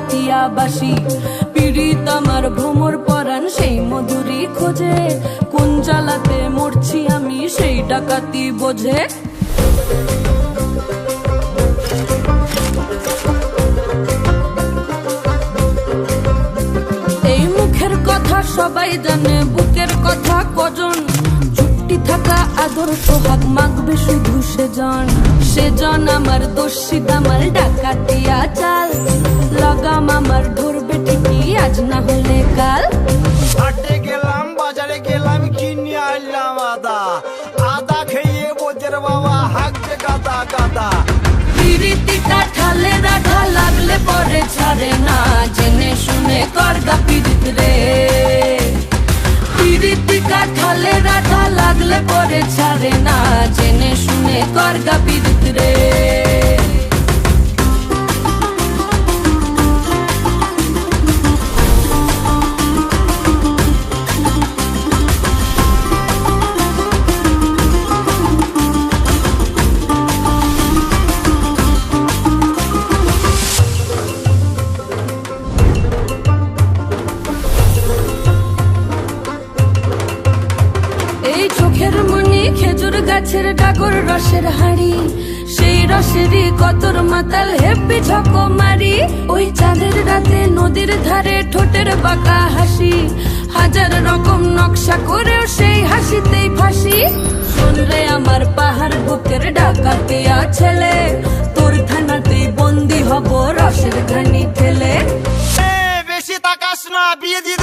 ডাকাতিয়া বাসি। পীড়িত আমার ভ্রমর পরাণ সেই মধুরী খোঁজে, কোন জ্বালাতে মরছি আমি সেই ডাকাতি বোঝে। এই মুখের কথা সবাই জানে, বুকের কথা কজন, চুপটি থাকা আদর সোহাগ মাগবে শুধু সেজন আমার দোষী দামাল ডাকাতিয়া চাল, লাগাম আমার ধরবে ঠিকই আজ না হলে কাল। হাটে গেলাম বাজারে গেলাম কিনে আনলাম আদা, আদা খেয়ে বোঝের বাবা হাঁকছে গাদা গাদা। পিরিতি কাঠালে রাধা লাগলে পরে ছাড়ে না, জেনে শুনে করগা পিরিত রে। পিরিতি কাঠালে রাধা লাগলে পরে ছাড়ে না, জেনে শুনে করগা পিরিত রে। এই চোখের মনি খেজুর গাছের ডাগর রসের হাড়ি, সেই রসেরই কতর মাতাল হেপি ঝকো মারি। ওই চাঁদের রাতে নদীর ধারে ঠোঁটের বাঁকা হাসি, হাজার রকম নকশা করেও সেই হাসিতেই ফাঁসি। শোন রে আমার পাহাড় বুকের ডাকাতিয়া ছেলে, তোর থানাতেই বন্দি হব রসের ঘানি ঠেলে। বেশি তাকাস না, বিয়ে দিয়ে